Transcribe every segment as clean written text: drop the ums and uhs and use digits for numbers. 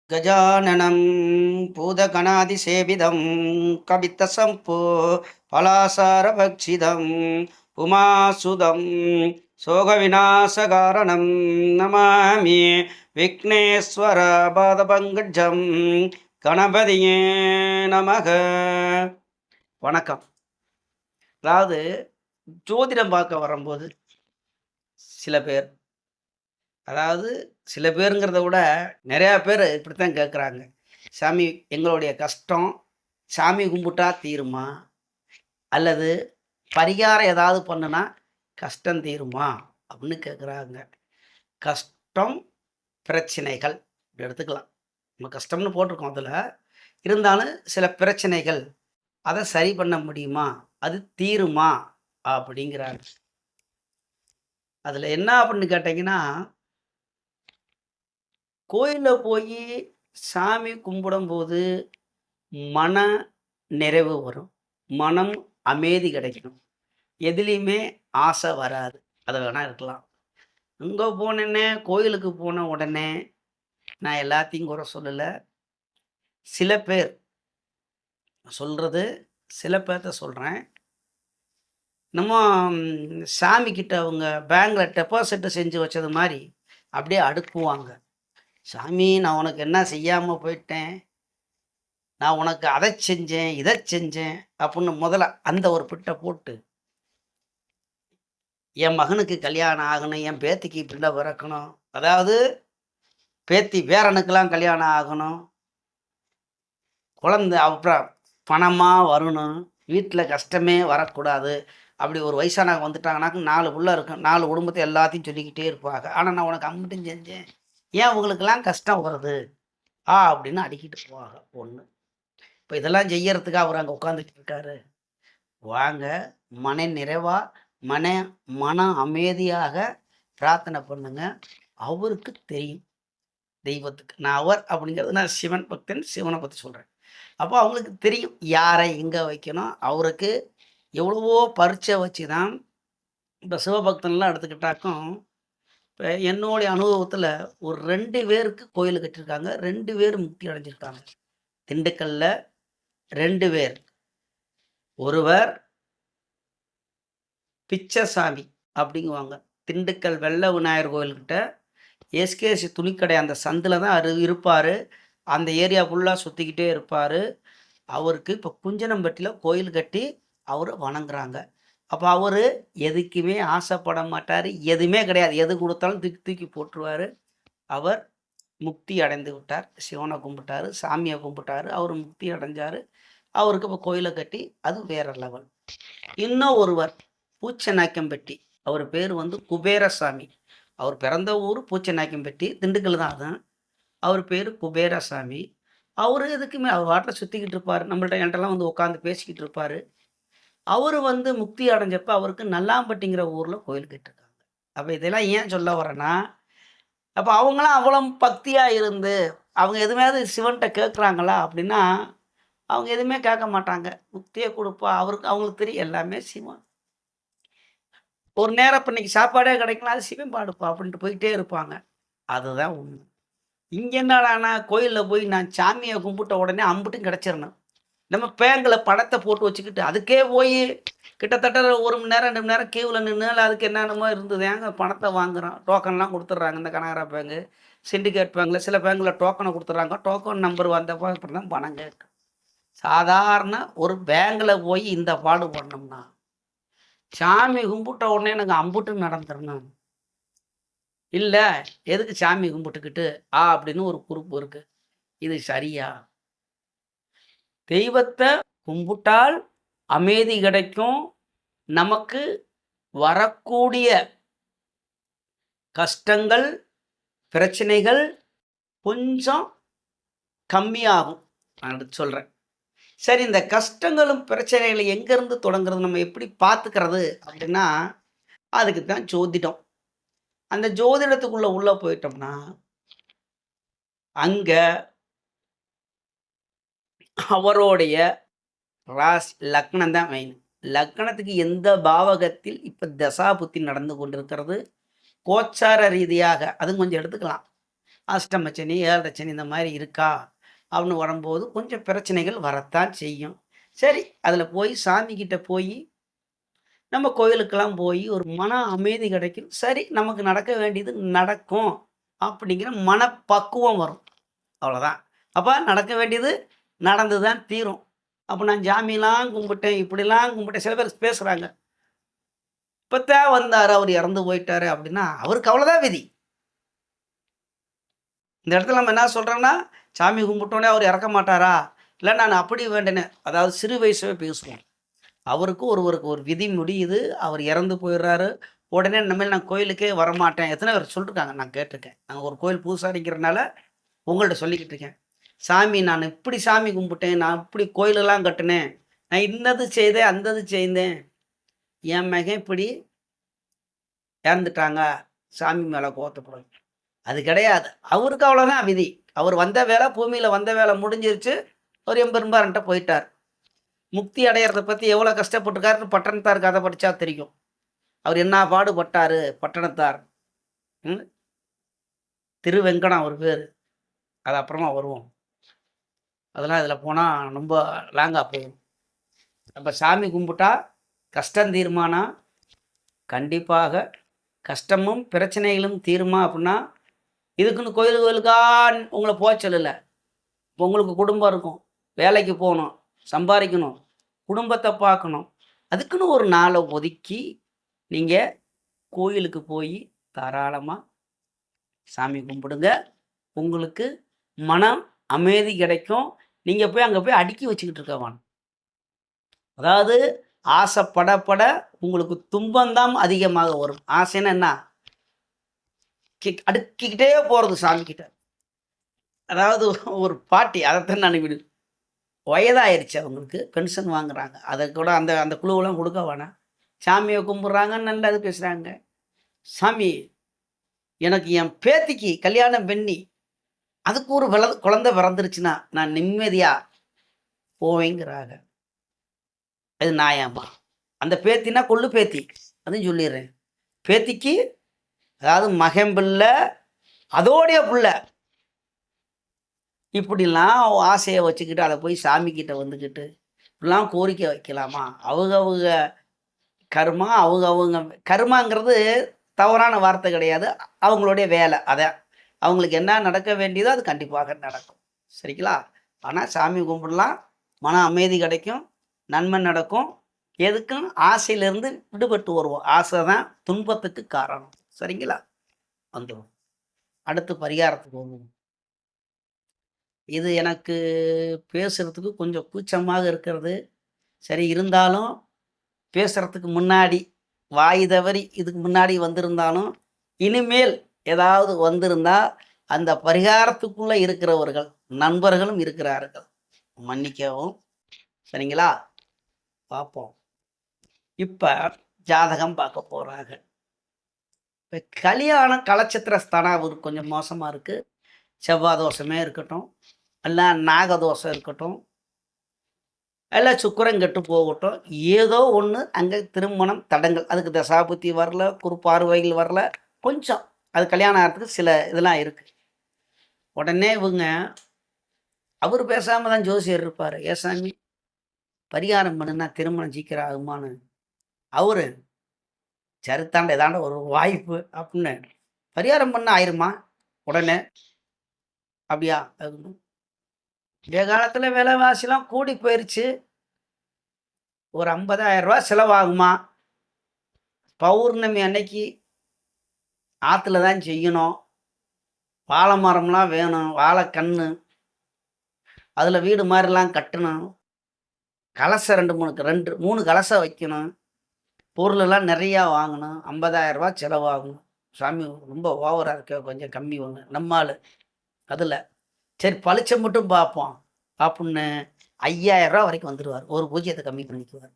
கஜானனம் பூதகணாதிசேவிதம் கவித்தசம்போ பலாசாரபக்ஷிதம் உமாசுதம் சோகவிநாசகாரணம் நமாமி விக்னேஸ்வர பாதபங்கஜம் கணபதியே நமக. வணக்கம். அதாவது ஜோதிடம் பார்க்க வரும்போது சில பேர், அதாவது சில பேருங்கிறத விட நிறையா பேர் இப்படித்தான் கேட்குறாங்க. சாமி, எங்களுடைய கஷ்டம் சாமி கும்பிட்டா தீருமா, அல்லது பரிகாரம் ஏதாவது பண்ணுனா கஷ்டம் தீருமா அப்படின்னு கேட்குறாங்க. கஷ்டம், பிரச்சனைகள் இப்படி எடுத்துக்கலாம். நம்ம கஷ்டம்னு போட்டிருக்கோம். அதில் இருந்தாலும் சில பிரச்சனைகள், அதை சரி பண்ண முடியுமா, அது தீருமா அப்படிங்கிறாங்க. அதில் என்ன அப்படின்னு கேட்டிங்கன்னா, கோயிலில் போய் சாமி கும்பிடும்போது மன நிறைவு வரும், மனம் அமைதி கிடைக்கணும், எதுலேயுமே ஆசை வராது. அதை வேணால் இருக்கலாம். இங்கே போனேன்னே, கோயிலுக்கு போன உடனே நான் எல்லாத்தையும் குறை சொல்லலை. சில பேர் சொல்கிறது, சில பேர்த்த சொல்கிறேன். நம்ம சாமிக்கிட்ட அவங்க பேங்கில் டெபாசிட்டு செஞ்சு வச்சது மாதிரி அப்படியே அடுக்குவாங்க. சாமி, நான் உனக்கு என்ன செய்யாமல் போயிட்டேன், நான் உனக்கு அதை செஞ்சேன் இதை செஞ்சேன் அப்படின்னு முதல்ல அந்த ஒரு பிட்டை போட்டு, என் மகனுக்கு கல்யாணம் ஆகணும், என் பேத்திக்கு பிள்ளை பிறக்கணும், அதாவது பேத்தி பேரனுக்கெல்லாம் கல்யாணம் ஆகணும், குழந்தை அப்புறம் பணமாக வரணும், வீட்டில் கஷ்டமே வரக்கூடாது. அப்படி ஒரு வயசானவங்க வந்துட்டாங்கன்னாக்க 4 புள்ள இருக்கும், 4 குடும்பத்தை எல்லாத்தையும் சொல்லிக்கிட்டே இருப்பாங்க. ஆனால் நான் உனக்கு அம்மட்டும் செஞ்சேன், ஏன் உங்களுக்கெல்லாம் கஷ்டம் வருது அப்படின்னு அடிக்கிட்டு போவாங்க. ஒன்று. இப்போ இதெல்லாம் செய்யறதுக்கு அவர் அங்கே உட்காந்துட்டு இருக்காரு. வாங்க, மன நிறைவாக மன அமைதியாக பிரார்த்தனை பண்ணுங்க. அவருக்கு தெரியும், தெய்வத்துக்கு. நான் அவர் அப்படிங்கிறது, நான் சிவன் பக்தன், சிவனை பற்றி சொல்கிறேன். அப்போ அவங்களுக்கு தெரியும் யாரை எங்கே வைக்கணும். அவருக்கு எவ்வளவோ பரீட்சை வச்சு தான். இப்போ சிவபக்தன்லாம் எடுத்துக்கிட்டாக்கும், இப்போ என்னுடைய அனுபவத்தில் ஒரு 2 பேருக்கு கோயில் கட்டியிருக்காங்க, 2 பேர் முக்தி அடைஞ்சிருக்காங்க. திண்டுக்கல்ல 2 பேர். ஒருவர் பிச்சைசாமி அப்படிங்குவாங்க, திண்டுக்கல் வெள்ள விநாயகர் கோயில்கிட்ட எஸ்கேசி துணிக்கடை அந்த சந்தில் தான் இருப்பார். அந்த ஏரியா ஃபுல்லாக சுற்றிக்கிட்டே இருப்பார். அவருக்கு இப்போ குஞ்சனம்பட்டியில் கோயில் கட்டி அவரை வணங்குறாங்க. அப்போ அவர் எதுக்குமே ஆசைப்பட மாட்டார், எதுவுமே கிடையாது, எது கொடுத்தாலும் தூக்கி தூக்கி போட்டுருவார். அவர் முக்தி அடைந்து விட்டார். சிவனை கும்பிட்டார், சாமியை கும்பிட்டார், அவர் முக்தி அடைஞ்சார். அவருக்கு இப்போ கோயிலை கட்டி அது வேற லெவல். இன்னும் ஒருவர் பூச்சநாயக்கம்பட்டி, அவர் பேர் வந்து குபேரசாமி. அவர் பிறந்த ஊர் பூச்சநாயக்கம்பட்டி, திண்டுக்கல் தான். அதுதான் அவர் பேர் குபேரசாமி. அவர் எதுக்குமே அவர் வாட்டில் சுற்றிக்கிட்டு இருப்பார், நம்மள்ட்ட என்கிட்டலாம் வந்து உட்காந்து பேசிக்கிட்டு இருப்பார். அவர் வந்து முக்தி அடைஞ்சப்போ அவருக்கு நல்லாம்பட்டிங்கிற ஊரில் கோயில் கட்டிருக்காங்க. அப்போ இதெல்லாம் ஏன் சொல்ல வரேன்னா, அப்போ அவங்களாம் அவ்வளோ பக்தியாக இருந்து அவங்க எதுவுமே சிவன்கிட்ட கேட்குறாங்களா அப்படின்னா, அவங்க எதுவுமே கேட்க மாட்டாங்க. முக்தியை கொடுப்பா, அவங்களுக்கு தெரியும் எல்லாமே சிவன். ஒரு நேரம் இப்போ இன்னைக்கு சாப்பாடே கிடைக்கலாம், அது சிவன் பாடுப்பா அப்படின்ட்டு போயிட்டே இருப்பாங்க. அதுதான் உண்மை. இங்கே என்னடானா, கோயிலில் போய் நான் சாமியை கும்பிட்ட உடனே அம்புட்டும் கிடச்சிடணும். நம்ம பேங்கில் படத்தை போட்டு வச்சுக்கிட்டு அதுக்கே போய் கிட்டத்தட்ட 1 மணி நேரம் 2 மணி நேரம் கியூவில் நின்று அதுக்கு என்னென்னமோ இருந்தது ஏங்க பணத்தை வாங்குகிறோம். டோக்கன்லாம் கொடுத்துட்றாங்க. இந்த கனகரா பேங்கு, சிண்டிகேட் பேங்கில் சில பேங்கில் டோக்கனை கொடுத்துட்றாங்க. டோக்கன் நம்பர் வந்தப்போ அப்புறம் தான் பணம் கேட்கு. சாதாரண ஒரு பேங்கில் போய் இந்த பாடு பண்ணோம்னா, சாமி கும்பிட்ட உடனே எனக்கு அம்புட்டு நடந்துடணும். இல்லை, எதுக்கு சாமி கும்பிட்டுக்கிட்டு அப்படின்னு ஒரு குறிப்பு இருக்குது. இது சரியா? தெய்வத்தை கும்பிட்டால் அமைதி கிடைக்கும், நமக்கு வரக்கூடிய கஷ்டங்கள் பிரச்சனைகள் கொஞ்சம் கம்மியாகும். நான் சொல்கிறேன். சரி, இந்த கஷ்டங்களும் பிரச்சனைகளும் எங்கேருந்து தொடங்குறது, நம்ம எப்படி பார்த்துக்கிறது அப்படின்னா, அதுக்கு தான் ஜோதிடம். அந்த ஜோதிடத்துக்குள்ளே உள்ளே போயிட்டோம்னா, அங்கே அவருடைய ராசி லக்னம் தான் மெயின். லக்னத்துக்கு எந்த பாவகத்தில் இப்போ தசாபுத்தி நடந்து கொண்டிருக்கிறது, கோச்சார ரீதியாக அதுவும் கொஞ்சம் எடுத்துக்கலாம். அஷ்டம சனி, ஏழரை சனி இந்த மாதிரி இருக்கா அப்படின்னு வரும்போது கொஞ்சம் பிரச்சனைகள் வரத்தான் செய்யும். சரி, அதில் போய் சாமிக்கிட்ட போய் நம்ம கோயிலுக்கெல்லாம் போய் ஒரு மன அமைதி கிடைக்கும். சரி, நமக்கு நடக்க வேண்டியது நடக்கும் அப்படிங்கிற மனப்பக்குவம் வரும். அவ்வளோதான். அப்போ நடக்க வேண்டியது நடந்து தான் தீரும். அப்போ நான் சாமிலாம் கும்பிட்டேன், இப்படிலாம் கும்பிட்டேன். சில பேர் பேசுகிறாங்க, இப்போத்தான் வந்தார், அவர் இறந்து போயிட்டாரு அப்படின்னா அவருக்கு அவ்வளோதான் விதி. இந்த இடத்துல நம்ம என்ன சொல்கிறோம்னா, சாமி கும்பிட்டோன்னே அவர் இறக்க மாட்டாரா? இல்லை நான் அப்படி வேண்டேனே, அதாவது சிறு வயசுவே பேசுவோம். அவருக்கு ஒருவருக்கு ஒரு விதி முடியுது, அவர் இறந்து போயிடுறாரு. உடனே இனிமேல் நான் கோயிலுக்கே வரமாட்டேன். எத்தனை பேர் சொல்லிருக்காங்க, நான் கேட்டிருக்கேன். நான் ஒரு கோயில் பூசாரிங்கிறனால உங்கள்ட்ட சொல்லிக்கிட்டு இருக்கேன். சாமி நான் இப்படி சாமி கும்பிட்டேன், நான் இப்படி கோயிலெல்லாம் கட்டினேன், நான் இன்னது செய்தேன், அந்தது செய்தேன், என் மகன் இப்படி இறந்துட்டாங்க, சாமி மேலே கோவத்தப்படும். அது கிடையாது. அவருக்கு அவ்வளோதான் விதி. அவர் வந்த வேலை, பூமியில் வந்த வேலை முடிஞ்சிருச்சு. அவர் எம்பெரும்பாரன்ட்ட போயிட்டார். முக்தி அடையிறத பற்றி எவ்வளோ கஷ்டப்பட்டுருக்காருன்னு பட்டணத்தார் கதை படித்தா தெரியும். அவர் என்ன பாடுபட்டார் பட்டணத்தார். திருவெங்கடம் அவர் பேர். அது அப்புறமா வருவோம். அதெல்லாம் இதில் போனால் ரொம்ப லாங்காக போயிடும். நம்ம சாமி கும்பிட்டா கஷ்டம் தீருமானா? கண்டிப்பாக கஷ்டமும் பிரச்சனைகளும் தீருமா அப்படின்னா, இதுக்குன்னு கோயிலுக்கா உங்களை போக சொல்லலை. இப்போ உங்களுக்கு குடும்பம் இருக்கும், வேலைக்கு போகணும், சம்பாதிக்கணும், குடும்பத்தை பார்க்கணும். அதுக்குன்னு ஒரு நாளை ஒதுக்கி நீங்கள் கோயிலுக்கு போய் தாராளமாக சாமி கும்பிடுங்க. உங்களுக்கு மனம் அமைதி கிடைக்கும். நீங்கள் போய் அங்கே போய் அடுக்கி வச்சுக்கிட்டு இருக்க வேணும். அதாவது ஆசைப்படப்பட உங்களுக்கு துன்பம்தான் அதிகமாக வரும். ஆசைன்னா என்ன? அடுக்கிக்கிட்டே போகிறது சாமிக்கிட்ட. அதாவது ஒரு பாட்டி, அதைத்தான் நான் விடு, வயதாயிருச்சு அவங்களுக்கு, பென்ஷன் வாங்குறாங்க. அதை கூட அந்த அந்த குழுவெல்லாம் கொடுக்க வேணாம். சாமியை கும்பிட்றாங்க, நல்லது பேசுகிறாங்க. சாமி எனக்கு என் பேத்திக்கு கல்யாணம் பண்ணி அதுக்கு ஒரு குழந்தை பிறந்துருச்சுன்னா நான் நிம்மதியாக போவேங்கிறாங்க. அது நாயாம்மா? அந்த பேத்தினா கொள்ளு பேத்தி, அதுவும் சொல்லிடுறேன். பேத்திக்கு அதாவது மகன் பிள்ளை, அதோடைய பிள்ளை, இப்படிலாம் ஆசையை வச்சுக்கிட்டு அதை போய் சாமிக்கிட்ட வந்துக்கிட்டு இப்படிலாம் கோரிக்கை வைக்கலாமா? அவங்க கர்மா, அவங்க கர்மாங்கிறது தவறான வார்த்தை கிடையாது, அவங்களுடைய வேலை. அதை அவங்களுக்கு என்ன நடக்க வேண்டியதோ அது கண்டிப்பாக நடக்கும். சரிங்களா? ஆனால் சாமி கும்பிடலாம், மன அமைதி கிடைக்கும், நன்மை நடக்கும். எதுக்கும் ஆசையிலேருந்து விடுபட்டு வருவோம். ஆசை தான் துன்பத்துக்கு காரணம். சரிங்களா? வந்துடும். அடுத்து பரிகாரத்துக்கு வருவோம். இது எனக்கு பேசுகிறதுக்கு கொஞ்சம் கூச்சமாக இருக்கிறது. சரி, இருந்தாலும் பேசுகிறதுக்கு முன்னாடி வாய் தவறி இதுக்கு முன்னாடி வந்திருந்தாலும் இனிமேல் ஏதாவது வந்திருந்தால் அந்த பரிகாரத்துக்குள்ளே இருக்கிறவர்கள் நண்பர்களும் இருக்கிறார்கள், மன்னிக்கவும். சரிங்களா? பார்ப்போம். இப்போ ஜாதகம் பார்க்க போகிறாங்க. இப்போ கல்யாணம் கலச்சத்திர ஸ்தானம் அவருக்கு கொஞ்சம் மோசமாக இருக்குது. செவ்வாய் தோஷமே இருக்கட்டும், இல்லை நாகதோஷம் இருக்கட்டும், இல்லை சுக்கிரன் கெட்டு போகட்டும், ஏதோ ஒன்று அங்கே திருமணம் தடங்கள். அதுக்கு தசாபுத்தி வரல, குறுப்பார்வைகள் வரல, கொஞ்சம் அது கல்யாணம் ஆகிறதுக்கு சில இதெல்லாம் இருக்குது. உடனே இவங்க அவர் பேசாமல் தான் ஜோசியர் இருப்பார். ஏசாமி பரிகாரம் பண்ணுன்னா திருமணம் சீக்கிரம் ஆகுமான்னு. அவரு சரித்தாண்ட ஏதாண்ட ஒரு வாய்ப்பு அப்படின்னு பரிகாரம் பண்ண ஆயிருமா உடனே? அப்படியா? இந்த காலத்தில் விலைவாசிலாம் கூடி போயிடுச்சு. ஒரு 50,000 ரூபா செலவாகுமா? பௌர்ணமி அன்னைக்கு ஆற்றுல தான் செய்யணும். வாழை மரம்லாம் வேணும், வாழைக்கன்று, அதில் வீடு மாதிரிலாம் கட்டணும். கலசம் 2 3 கலசம் வைக்கணும். பொருளெல்லாம் நிறையா வாங்கணும். 50,000 ரூபா செலவாகும். சாமி ரொம்ப ஓவராக இருக்க, கொஞ்சம் கம்மி ஒன்று நம்மால். அதில் சரி பளிச்சம் மட்டும் பார்ப்போம் அப்படின்னு 5,000 ரூபா வரைக்கும் வந்துடுவார். ஒரு பூஜ்ஜியத்தை கம்மி பண்ணிக்குவார்.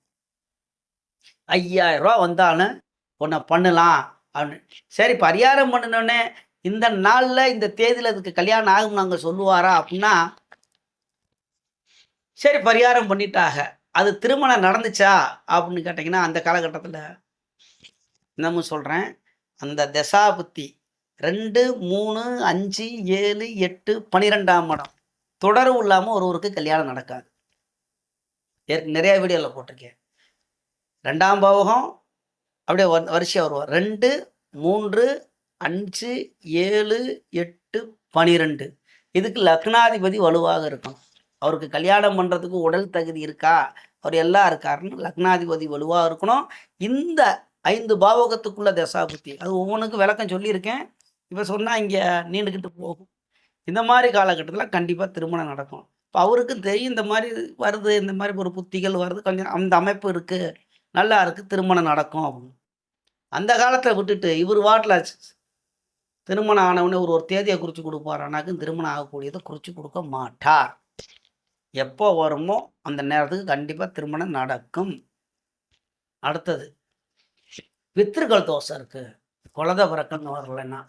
5,000 ரூபா வந்தாலும் ஒன்றை பண்ணலாம் அப்படின்னு. சரி, பரிகாரம் பண்ணினோடனே இந்த நாளில் இந்த தேதியில் அதுக்கு கல்யாணம் ஆகும் நாங்கள் சொல்லுவாரா அப்படின்னா, சரி பரிகாரம் பண்ணிட்டாங்க. அது திருமணம் நடந்துச்சா அப்படின்னு கேட்டிங்கன்னா, அந்த காலகட்டத்தில இன்னமும் சொல்றேன். அந்த தசாபுத்தி 2, 3, 5, 7, 8, 12ஆம் இடம். தொடர்பு இல்லாம ஒருவருக்கு கல்யாணம் நடக்காது. நிறைய வீடியோல போட்டிருக்கேன். 2ஆம் பாவகம் அப்படியே வரிசையா வருவார். 2, 3, 5, 7, 8, 12 இதுக்கு லக்னாதிபதி வலுவாக இருக்கணும். அவருக்கு கல்யாணம் பண்றதுக்கு உடல் தகுதி இருக்கா? அவர் எல்லாம் இருக்காருன்னு லக்னாதிபதி வலுவா இருக்கணும். இந்த 5 பாவகத்துக்குள்ள தசாபுத்தி. அது ஒவ்வொன்னுக்கும் விளக்கம் சொல்லியிருக்கேன். இப்ப சொன்னா இங்க நீண்டுகிட்டு போகும். இந்த மாரி காலகட்டத்தில கண்டிப்பா திருமணம் நடக்கும். இப்ப அவருக்கும் தெரியும் இந்த மாரி வருது, இந்த மாரி ஒரு புத்திகள் வருது. கொஞ்சம் அந்த அமைப்பு இருக்கு. நல்லா இருக்கு. திருமணம் நடக்கும் அப்படின்னு. அந்த காலத்தில விட்டுட்டு இவரு பாட்டுல திருமணம் ஆனவுனே ஒரு தேதிய குறிச்சு குடுப்பாரானாக்கும் திருமணம் ஆகக்கூடியத குறிச்சு குடுக்க மாட்டார். எப்போ வருமோ அந்த நேரத்துக்கு கண்டிப்பா திருமணம் நடக்கும். அடுத்தது பித்ருக்கள் தோஷம் இருக்கு. குலத பிறக்கன்னு வரலன்னா.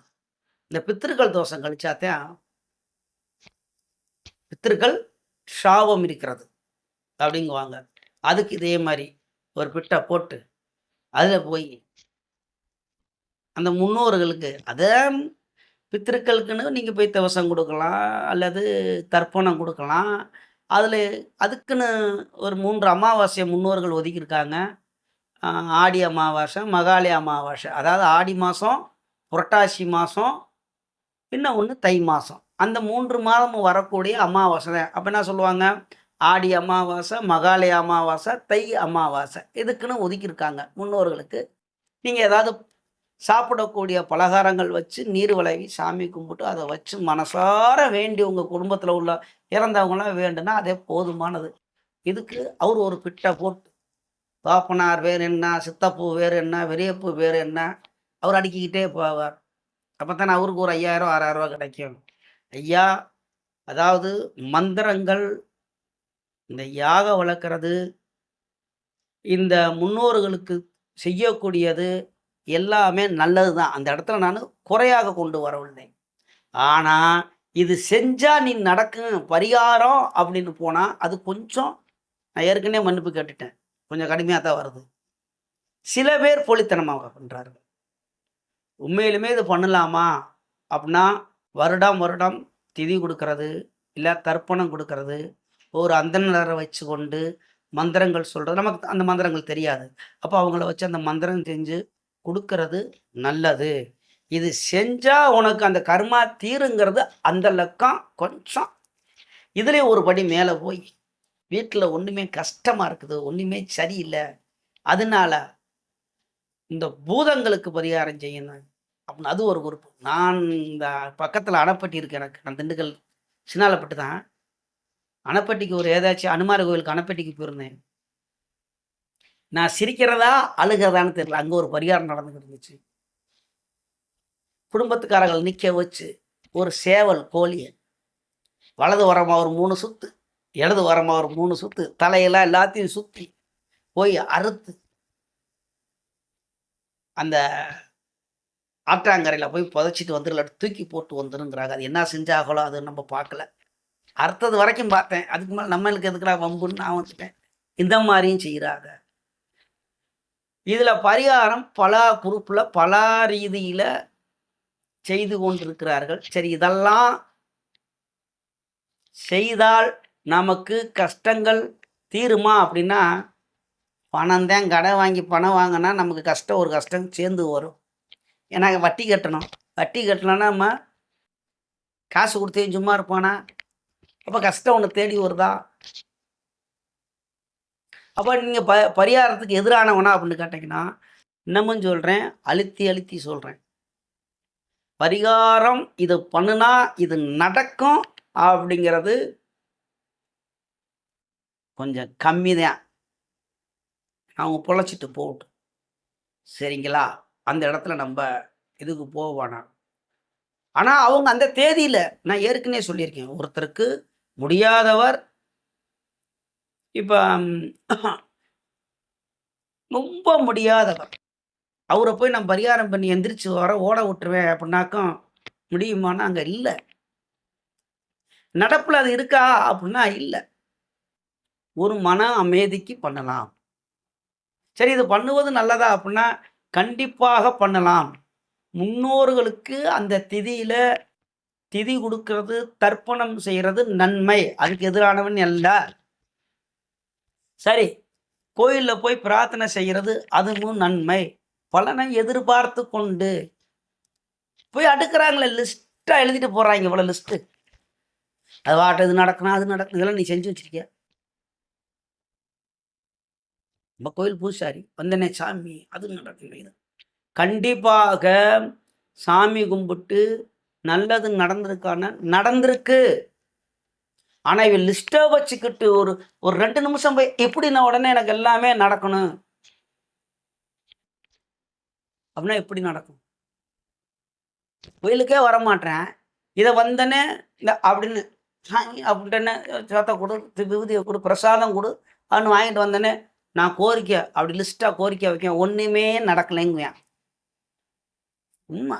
இந்த பித்ருக்கள் தோஷம் கழிச்சாத்தான் பித்ருக்கள் சாபம் இருக்கிறது அப்படிங்குவாங்க. அதுக்கு இதே மாரி ஒரு பிட்ட போட்டு, அதில போய் அந்த முன்னோர்களுக்கு பித்ருக்களுக்குன்னு நீங்க போய் தவசம் குடுக்கலாம், அல்லது தர்ப்பணம் குடுக்கலாம். அதில அதுக்குன்னு ஒரு 3 அமாவாசைய முன்னோர்கள் ஒதுக்கியிருக்காங்க. அ ஆடி அமாவாசை, மகாலய அமாவாசை. அதாவது ஆடி மாசம், புரட்டாசி மாசம், இன்னும் ஒண்ணு தை மாசம். அந்த 3 மாதமும் வரக்கூடிய அமாவாசை தான். அப்ப என்ன சொல்லுவாங்க? ஆடி அமாவாசை, மகாலய அமாவாசை, தை அமாவாசை. இதுக்குன்னு ஒதுக்கியிருக்காங்க முன்னோர்களுக்கு. நீங்க ஏதாவது சாப்பிடக்கூடிய பலகாரங்கள் வச்சு, நீர் விளவி சாமி கும்பிட்டு, அத வச்சு மனசார வேண்டி உங்க குடும்பத்தில உள்ள இறந்தவங்கலாம் வேண்டுனா, அதே போதுமானது. இதுக்கு அவரு ஒரு பிட்ட போட்டு, பாப்பனார் வேறு என்ன, சித்தப்பூ வேறு என்ன, பெரியப்பூ வேறு என்ன, அவர் அடுக்கிக்கிட்டே போவார். அப்பத்தானே அவருக்கு ஒரு 5000 ரூ. 6000 கிடைக்கும். ஐயா, அதாவது மந்திரங்கள், இந்த யாகம் வளர்க்கறது, இந்த முன்னோர்களுக்கு செய்யக்கூடியது எல்லாமே நல்லது தான். அந்த இடத்துல நானு குறையாக கொண்டு வரவில்லை. ஆனா, இது செஞ்சா நீ நடக்கும் பரிகாரம் அப்படின்னு போனா, அது கொஞ்சம் நான் ஏற்கனவே மன்னிப்பு கேட்டுட்டேன். கொஞ்சம் கடுமையா தான் வருது. சில பேர் போலித்தனமா பண்றார்கள். உண்மையிலுமே இது பண்ணலாமா? அப்படின்னா, வருடம் வருடம் திதி குடுக்கறது, இல்ல தர்ப்பணம் குடுக்கறது, ஒரு அந்தணர வச்சுக்கொண்டு மந்திரங்கள் சொல்றது. நமக்கு அந்த மந்திரங்கள் தெரியாது. அப்ப அவங்கள வச்சு அந்த மந்திரம் செஞ்சு குடுக்கறது நல்லது. இது செஞ்சா உனக்கு அந்த கர்மா தீருங்கிறது அந்த லக்கம் கொஞ்சம். இதுலயும் ஒரு படி மேல போய், வீட்ல ஒண்ணுமே கஷ்டமா இருக்குது, ஒண்ணுமே சரியில்ல. அதனால இந்த பூதங்களுக்கு பரிகாரம் செய்யணும். அப்படின்னு அது ஒரு குரூப். நான் இந்த பக்கத்துல அணப்பட்டி இருக்கு எனக்கு. நான் திண்டுக்கல் சின்னாலப்பட்டு தான். அணப்பட்டிக்கு ஒரு ஏதாச்சும் அனுமார் கோயிலுக்கு அணப்பட்டிக்கு போயிருந்தேன். நான் சிரிக்கிறதா, அழுகிறதான்னு தெரியல. அங்க ஒரு பரிகாரம் நடந்துகிட்டு இருந்துச்சு. குடும்பத்துக்காரர்கள் நிக்க வச்சு, ஒரு சேவல் கோழிய வலது ஓரமா ஒரு 3 சுத்து, இடது ஓரமா ஒரு 3 சுத்து, தலையெல்லாம் எல்லாத்தையும் சுத்தி, போய் அறுத்து, அந்த ஆற்றாங்கரையில போய் புதைச்சிட்டு வந்துரு, இல்லாட்டி தூக்கி போட்டு வந்துருங்கிறாங்க. அது என்ன செஞ்சாங்களோ அது நம்ம பார்க்கல. அறுத்தது வரைக்கும் பார்த்தேன். அதுக்கு மேல நம்மளுக்கு எதுக்குடா வம்புன்னு நான் வந்துட்டேன். இந்த மாரியும் செய்றாங்க. இதுல பரிகாரம் பல குரூப்ல, பல ரீதியில செய்து கொண்டிருக்கிறார்கள். சரி, இதெல்லாம் செய்தால் நமக்கு கஷ்டங்கள் தீருமா அப்படின்னா, பணம் தான் கடன் வாங்கி பணம் வாங்குனா நமக்கு கஷ்டம் ஒரு கஷ்டம் சேர்ந்து வரும். ஏன்னா வட்டி கட்டணும். வட்டி கட்டலன்னா நம்ம காசு குடுத்தே சும்மா இருப்பானா? அப்ப கஷ்டம் ஒண்ணு தேடி வருதா? அப்ப நீங்க பரிகாரத்துக்கு எதிரானவனா அப்படின்னு கேட்டீங்கன்னா, இன்னமும் சொல்றேன். அழுத்தி அழுத்தி சொல்றேன். பரிகாரம் இது பண்ணுனா இது நடக்கும் அப்படிங்கிறது கொஞ்சம் கம்மிதான். அவங்க பொழச்சிட்டு போகட்டும். சரிங்களா? அந்த இடத்துல நம்ப இதுக்கு போக வேணாம். ஆனா அவங்க அந்த தேதியில நான் ஏற்கனவே சொல்லியிருக்கேன். ஒருத்தருக்கு முடியாதவர் இப்ப ரொம்ப முடியாதவர். அவர போய் நான் பரிகாரம் பண்ணி எந்திரிச்சு ஓட விட்டுருவேன் அப்படின்னாக்கும் முடியுமான்னா அங்க இல்ல. நடப்புல அது இருக்கா அப்படின்னா இல்ல. ஒரு மன அமைதிக்கு பண்ணலாம். சரி, இது பண்ணுவது நல்லதா அப்படின்னா, கண்டிப்பாக பண்ணலாம். முன்னோர்களுக்கு அந்த திதி குடுக்கிறது, தர்ப்பணம் செய்றது நன்மை. அதுக்கு எதிரானவன் அல்ல. சரி, கோயில்ல போய் பிரார்த்தனை செய்கிறது அதுவும் நன்மை. பலனை எதிர்பார்த்து கொண்டு போய் அடுக்குறாங்களே, லிஸ்ட்டா எழுதிட்டு போறாய்ங்க இவ்வளோ லிஸ்ட்டு. அது பாட்டு இது நடக்கணும், அது நடக்கணும். இதெல்லாம் நீ செஞ்சு வச்சிருக்கியா? நம்ம கோயில் பூசாரி வந்தனே சாமி அது நடக்கணும் இது. கண்டிப்பாக சாமி கும்பிட்டு நல்லது நடந்திருக்கான நடந்திருக்கு. ஆனா இவன் லிஸ்ட்டை வச்சுக்கிட்டு ஒரு ஒரு 2 நிமிஷம் போய் எப்படின்னா உடனே எனக்கு எல்லாமே நடக்கணும் அப்படின்னா எப்படி நடக்கும்? கோயிலுக்கே வரமாட்டேன், இதை வந்தனே இந்த அப்படின்னு சாமி அப்படின்ட்டு சோத்தை கொடு, விபூதியை கொடு, பிரசாதம் கொடு அப்படின்னு வாங்கிட்டு வந்தேனே நான் கோரிக்கை அப்படி லிஸ்ட்டாக கோரிக்கை வைக்கேன், ஒன்றுமே நடக்கலைங்குவேன். உண்மை.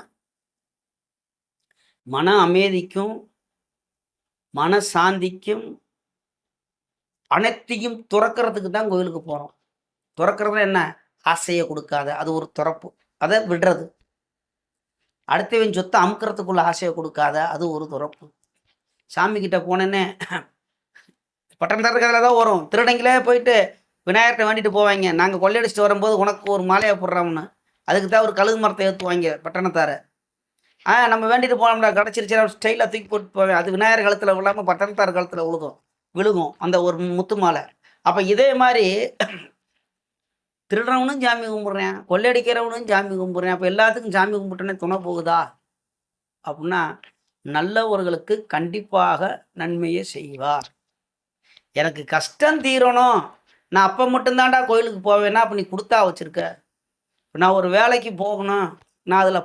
மன அமைதிக்கும் மன சாந்திக்கும் அனைத்தையும் துறக்கிறதுக்கு தான் கோயிலுக்கு போகிறோம். துறக்கிறது என்ன? ஆசையை கொடுக்காத, அது ஒரு துறப்பு. அதை விடுறது. அடுத்தவன் சொத்தை அமுக்கிறதுக்குள்ள ஆசையை கொடுக்காத, அது ஒரு துறப்பு. சாமி கிட்ட போனேன்னே பட்டம் தரக்கிறதுல தான் வரும். திருடங்களே போயிட்டு விநாயகர்கிட்ட வேண்டிட்டு போவாங்க, நாங்கள் கொள்ளையடிச்சிட்டு வரும்போது உனக்கு ஒரு மாலையை போடுறோம்னு. அதுக்கு தான் ஒரு கழுகு மரத்தை ஏற்றுவாங்க பட்டணத்தார. நம்ம வேண்டிட்டு போனோம்னா கிடச்சிருச்சு ஸ்டைலாக தூக்கி போட்டு போவேன். அது விநாயகர் கழுத்தில் விழாமல் பட்டணத்தார் கழுத்தில் விழுகும் அந்த ஒரு முத்து மாலை. அப்போ இதே மாதிரி திருடுறவனும் சாமி கும்பிட்றேன், கொள்ளையடிக்கிறவனும் சாமி கும்பிட்றேன். அப்போ எல்லாத்துக்கும் சாமி கும்பிட்டோன்னே துணை போகுதா அப்படின்னா, நல்லவர்களுக்கு கண்டிப்பாக நன்மையை செய்வார். எனக்கு கஷ்டம் தீரணும், நான் அப்போ மட்டும்தான்டா கோயிலுக்கு போவேன்னா, அப்போ நீ கொடுத்தா வச்சுருக்க. நான் ஒரு வேலைக்கு போகணும், நான் அதில்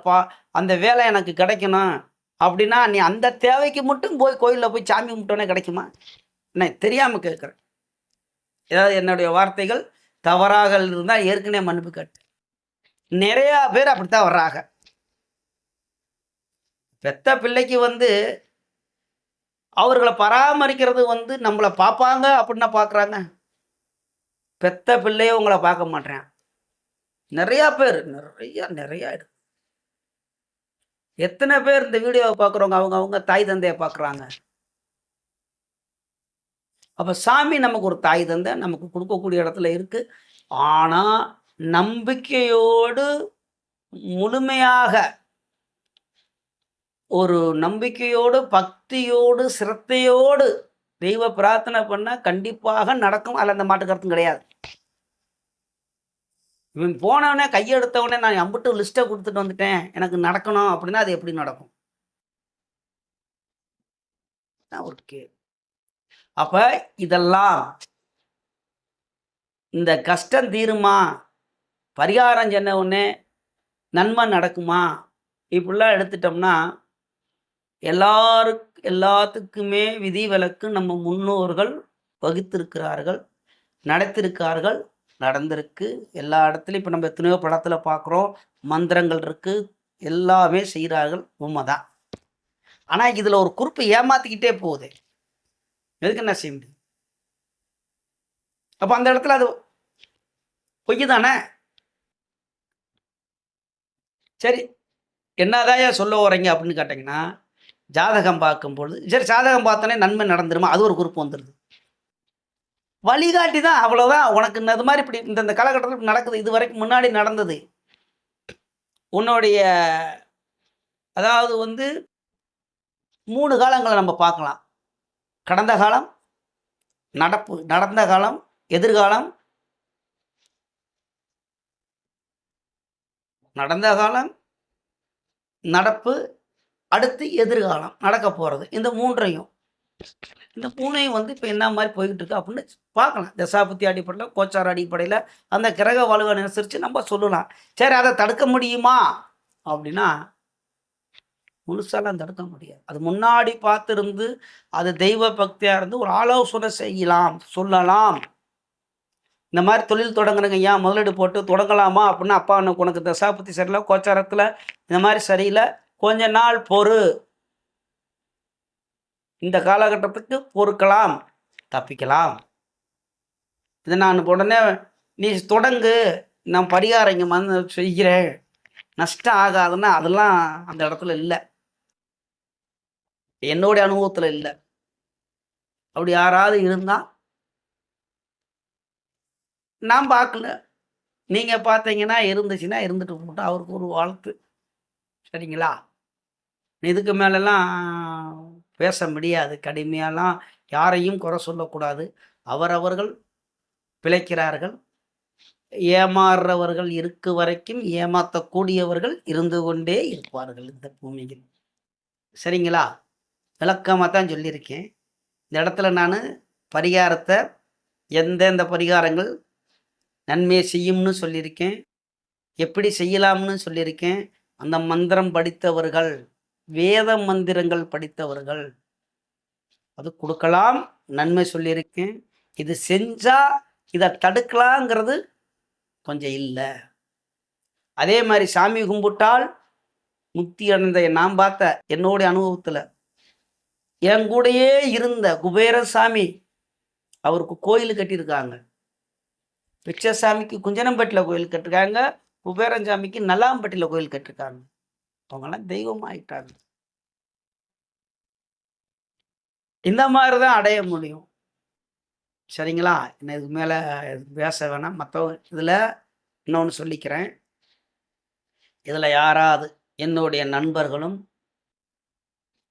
அந்த வேலை எனக்கு கிடைக்கணும் அப்படின்னா, நீ அந்த தேவைக்கு மட்டும் போய் கோயிலில் போய் சாமி கும்பிட்டோன்னே கிடைக்குமா? நான் தெரியாமல் கேட்குறேன். ஏதாவது என்னுடைய வார்த்தைகள் தவறாக இருந்தால் ஏற்கனவே மன்னிப்பு கேட்டு. நிறையா பேர் அப்படித்தான் வர்றாங்க. பெத்த பிள்ளைக்கு அவர்களை பராமரிக்கிறது நம்மளை பார்ப்பாங்க அப்படின்னா பார்க்குறாங்க. பெத்த பிள்ளையே உங்களை பார்க்க மாட்டேன். நிறையா பேர் நிறையா இருக்கு. எத்தனை பேர் இந்த வீடியோவை பார்க்குறவங்க அவங்க தாய் தந்தையை பார்க்குறாங்க. அப்போ சாமி நமக்கு ஒரு தாய் தந்தை நமக்கு கொடுக்கக்கூடிய இடத்துல இருக்குது. ஆனால் நம்பிக்கையோடு முழுமையாக ஒரு நம்பிக்கையோடு பக்தியோடு சிரத்தையோடு தெய்வ பிரார்த்தனை பண்ணால் கண்டிப்பாக நடக்கும். அதில் அந்த மாட்டு கருத்தும் கிடையாது. இவன் போனவனே கையெடுத்தவனே நான் அம்பிட்டு லிஸ்ட்டை கொடுத்துட்டு வந்துட்டேன் எனக்கு நடக்கணும் அப்படின்னா அது எப்படி நடக்கும்? ஒரு அப்போ இதெல்லாம் இந்த கஷ்டம் தீருமா, பரிகாரம் சொன்ன உடனே நன்மை நடக்குமா, இப்படிலாம் எடுத்துட்டோம்னா எல்லாத்துக்குமே விதிவிலக்கு நம்ம முன்னோர்கள் வகுத்திருக்கிறார்கள், நடத்திருக்கார்கள், நடந்திருக்கு. எல்லா இடத்துலையும் இப்போ நம்ம எத்தனையோ படத்தில் பார்க்குறோம், மந்திரங்கள் இருக்குது, எல்லாமே செய்கிறார்கள், உண்மைதான். ஆனால் இதில் ஒரு குறிப்பு ஏமாற்றிக்கிட்டே போகுது. எதுக்கு என்ன செய்ய முடியும்? அப்போ அந்த இடத்துல அது பொய் தானே. சரி, என்னதான் சொல்ல வரீங்க அப்படின்னு கேட்டிங்கன்னா, ஜாதகம் பார்க்கும்பொழுது சரி ஜாதகம் பார்த்தோன்னே நன்மை நடந்துருமா, அது ஒரு குறிப்பு வந்துடுது. வழிகாட்டி தான், அவ்வளோதான். உனக்கு இது மாதிரி இப்படி இந்த காலகட்டத்தில் நடக்குது, இது வரைக்கும் முன்னாடி நடந்தது. உன்னுடைய அதாவது 3 காலங்களை நம்ம பார்க்கலாம். கடந்த காலம், நடந்த காலம், எதிர்காலம். நடந்த காலம், நடப்பு, அடுத்து எதிர்காலம் நடக்க போகிறது. இந்த 3ஐயும் இப்போ என்ன மாதிரி போய்கிட்டு இருக்கு அப்படின்னு பார்க்கலாம். தசாபுத்தி அடிப்படையில், கோச்சார அடிப்படையில், அந்த கிரக வலுவை அனுசரித்து நம்ம சொல்லலாம். சரி, அதை தடுக்க முடியுமா அப்படின்னா முழுசாலாம் தடுக்க முடியாது. அது முன்னாடி பார்த்துருந்து அது தெய்வ பக்தியாக இருந்து ஒரு ஆலோசனை செய்யலாம், சொல்லலாம். இந்த மாதிரி தொழில் தொடங்குறங்க, ஏன் முதலீடு போட்டு தொடங்கலாமா அப்படின்னா, அப்பா உனக்கு தசாபுத்தி சரியில்லை, கோச்சாரத்தில் இந்த மாதிரி சரியில்லை, கொஞ்ச நாள் பொறு, இந்த காலகட்டத்துக்கு பொறுக்கலாம், தப்பிக்கலாம். இதை நான் உடனே நீ தொடங்கு, நான் பரிகாரம் இங்கே வந்து செய்கிறேன், நஷ்டம் ஆகாதுன்னா அதெல்லாம் அந்த இடத்துல இல்லை. என்னுடைய அனுபவத்தில் இல்லை. அப்படி யாராவது இருந்தால் நான் பார்க்கல. நீங்கள் பார்த்தீங்கன்னா இருந்துச்சுன்னா இருந்துட்டு போட்டு அவருக்கு ஒரு வாழ்த்து. சரிங்களா? இதுக்கு மேலெல்லாம் பேச முடியாது. கடுமையாலாம் யாரையும் குறை சொல்லக்கூடாது. அவரவர்கள் பிழைக்கிறார்கள். ஏமாறுறவர்கள் இருக்கு வரைக்கும் ஏமாற்றக்கூடியவர்கள் இருந்து கொண்டே இருப்பார்கள் இந்த பூமியில். சரிங்களா? விளக்கமாக தான் சொல்லியிருக்கேன். இந்த இடத்துல நான் பரிகாரத்தை எந்தெந்த பரிகாரங்கள் நன்மையை செய்யும்னு சொல்லியிருக்கேன். எப்படி செய்யலாம்னு சொல்லியிருக்கேன். அந்த மந்திரம் படித்தவர்கள், வேத மந்திரங்கள் படித்தவர்கள் அது கொடுக்கலாம். நன்மை சொல்லியிருக்கேன். இது செஞ்சா இதை தடுக்கலாங்கிறது கொஞ்சம் இல்லை. அதே மாதிரி சாமி கும்பிட்டால் முக்தி அடைந்த நான் பார்த்த என்னுடைய அனுபவத்தில் என் கூடயே இருந்த குபேரசாமி அவருக்கு கோயில் கட்டியிருக்காங்க. பிச்சைசாமிக்கு குஞ்சனம்பட்டியில் கோயில் கட்டிருக்காங்க. குபேரசாமிக்கு நல்லாம்பட்டியில் கோயில் கட்டிருக்காங்க. அவங்கெல்லாம் தெய்வம் ஆயிட்டாங்க. இந்த மாதிரி தான் அடைய முடியும். சரிங்களா? இன்னும் இதுக்கு மேலே பேச வேணாம். மற்றவங்க இதில் இன்னொன்று சொல்லிக்கிறேன். இதில் யாராவது என்னுடைய நண்பர்களும்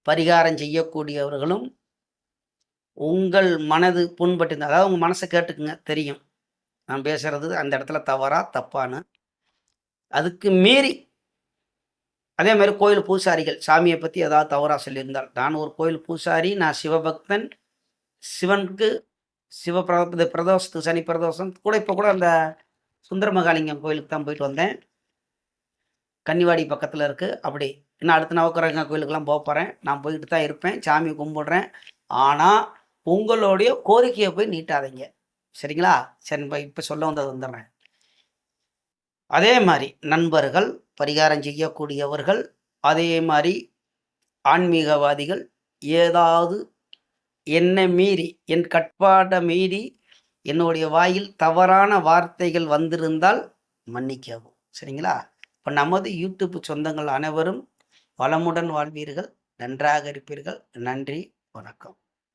பரிகாரம் செய்யக்கூடியவர்களும் உங்கள் மனது புண்பட்டு, அதாவது உங்கள் மனசை கேட்டுக்குங்க, தெரியும் நான் பேசுகிறது அந்த இடத்துல தவறா தப்பான்னு. அதுக்கு மீறி அதே மாதிரி கோயில் பூசாரிகள் சாமியை பற்றி ஏதாவது தவறாக சொல்லியிருந்தால், நான் ஒரு கோயில் பூசாரி, நான் சிவபக்தன், சிவனுக்கு பிரதோஷத்துக்கு சனி பிரதோஷம் கூட இப்போ கூட அந்த சுந்தரமகாலிங்கம் கோயிலுக்கு தான் போயிட்டு வந்தேன். கன்னிவாடி பக்கத்தில் இருக்குது. அப்படி இன்னும் அடுத்த நவக்கிரக கோயிலுக்கெல்லாம் போக போகிறேன். நான் போய்கிட்டு தான் இருப்பேன், சாமி கும்பிடுறேன். ஆனால் உங்களுடைய கோரிக்கையை போய் நீட்டாதீங்க. சரிங்களா? சரி, இப்போ சொல்ல வந்தது வந்துடுறேன். அதே மாதிரி நண்பர்கள், பரிகாரம் செய்யக்கூடியவர்கள், அதே மாதிரி ஆன்மீகவாதிகள் ஏதாவது என்னை மீறி, என் கட்பாட்டை மீறி என்னுடைய வாயில் தவறான வார்த்தைகள் வந்திருந்தால் மன்னிக்கவும். சரிங்களா? இப்போ நமது யூடியூப் சொந்தங்கள் அனைவரும் வளமுடன் வாழ்வீர்கள், நன்றாக இருப்பீர்கள். நன்றி, வணக்கம்.